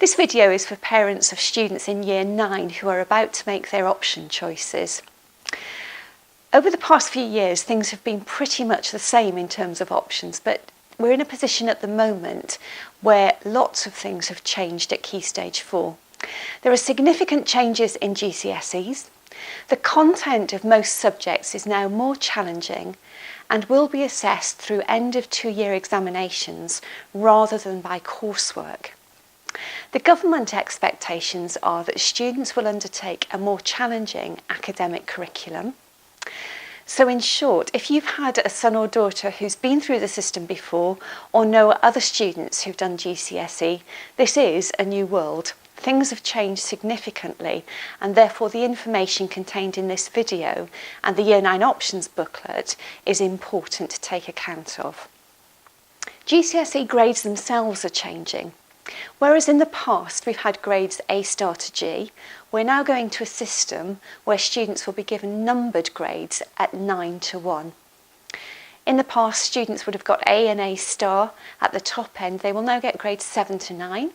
This video is for parents of students in Year 9 who are about to make their option choices. Over the past few years, things have been pretty much the same in terms of options, but we're in a position at the moment where lots of things have changed at Key Stage 4. There are significant changes in GCSEs. The content of most subjects is now more challenging and will be assessed through end of 2-year examinations rather than by coursework. The government expectations are that students will undertake a more challenging academic curriculum. So in short, if you've had a son or daughter who's been through the system before or know other students who've done GCSE, this is a new world. Things have changed significantly, and therefore the information contained in this video and the Year 9 options booklet is important to take account of. GCSE grades themselves are changing. Whereas in the past we've had grades A star to G, we're now going to a system where students will be given numbered grades at 9 to 1. In the past, students would have got A and A star at the top end. They will now get grades 7 to 9.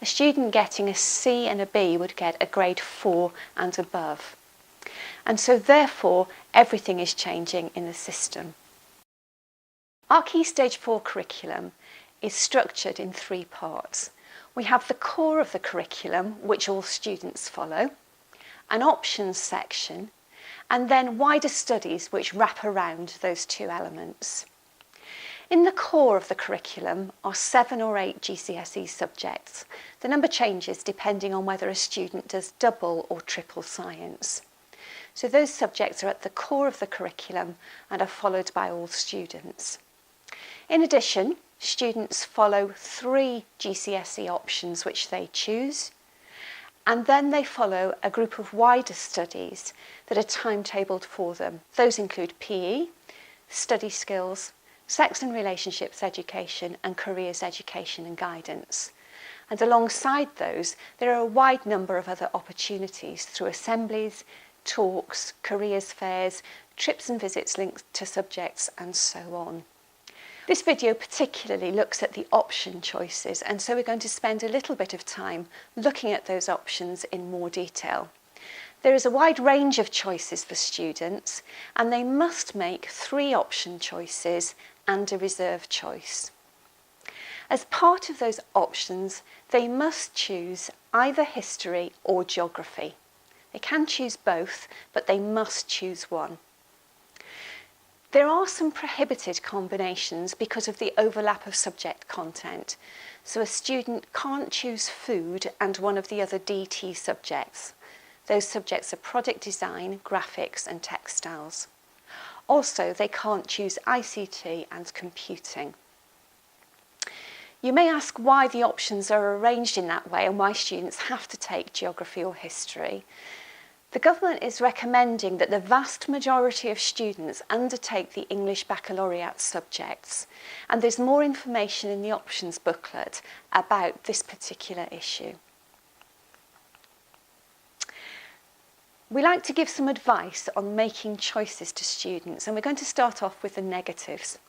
A student getting a C and a B would get a grade 4 and above. And so therefore, everything is changing in the system. Our Key Stage 4 curriculum is structured in 3 parts. We have the core of the curriculum, which all students follow, an options section, and then wider studies which wrap around those 2 elements. In the core of the curriculum are 7 or 8 GCSE subjects. The number changes depending on whether a student does double or triple science. So those subjects are at the core of the curriculum and are followed by all students. In addition, students follow 3 GCSE options which they choose, and then they follow a group of wider studies that are timetabled for them. Those include PE, study skills, sex and relationships education, and careers education and guidance. And alongside those, there are a wide number of other opportunities through assemblies, talks, careers fairs, trips and visits linked to subjects, and so on. This video particularly looks at the option choices, and so we're going to spend a little bit of time looking at those options in more detail. There is a wide range of choices for students, and they must make 3 option choices and a reserve choice. As part of those options, they must choose either history or geography. They can choose both, but they must choose one. There are some prohibited combinations because of the overlap of subject content. So a student can't choose food and one of the other DT subjects. Those subjects are product design, graphics and textiles. Also, they can't choose ICT and computing. You may ask why the options are arranged in that way and why students have to take geography or history. The government is recommending that the vast majority of students undertake the English baccalaureate subjects, and there's more information in the options booklet about this particular issue. We like to give some advice on making choices to students, and we're going to start off with the negatives.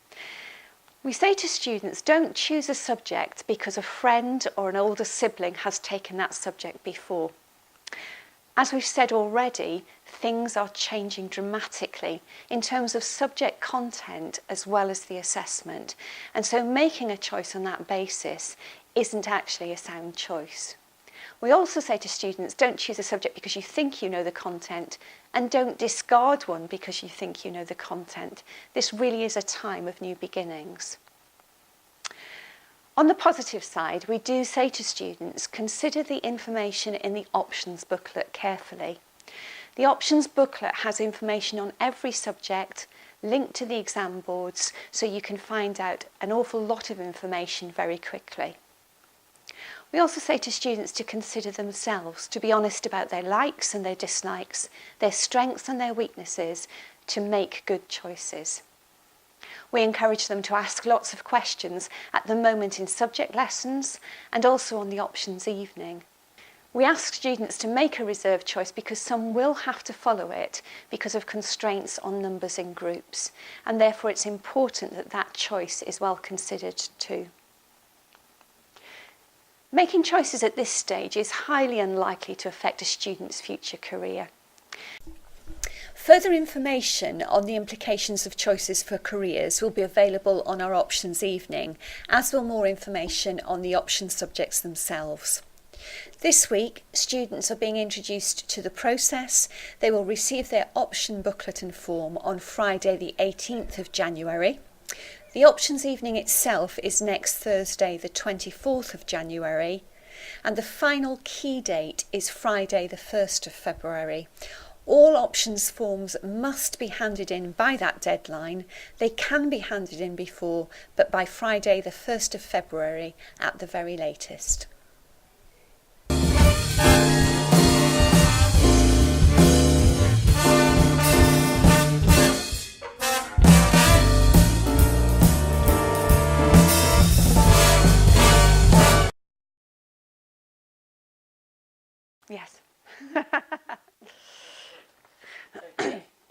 We say to students, don't choose a subject because a friend or an older sibling has taken that subject before. As we've said already, things are changing dramatically in terms of subject content as well as the assessment, and so making a choice on that basis isn't actually a sound choice. We also say to students, don't choose a subject because you think you know the content, and don't discard one because you think you know the content. This really is a time of new beginnings. On the positive side, we do say to students, consider the information in the options booklet carefully. The options booklet has information on every subject, linked to the exam boards, so you can find out an awful lot of information very quickly. We also say to students to consider themselves, to be honest about their likes and their dislikes, their strengths and their weaknesses, to make good choices. We encourage them to ask lots of questions at the moment in subject lessons and also on the options evening. We ask students to make a reserve choice because some will have to follow it because of constraints on numbers in groups, and therefore it's important that that choice is well considered too. Making choices at this stage is highly unlikely to affect a student's future career. Further information on the implications of choices for careers will be available on our options evening, as will more information on the option subjects themselves. This week, students are being introduced to the process. They will receive their option booklet and form on Friday the 18th of January. The options evening itself is next Thursday the 24th of January, and the final key date is Friday the 1st of February. All options forms must be handed in by that deadline. They can be handed in before, but by Friday the 1st of February at the very latest. Yes.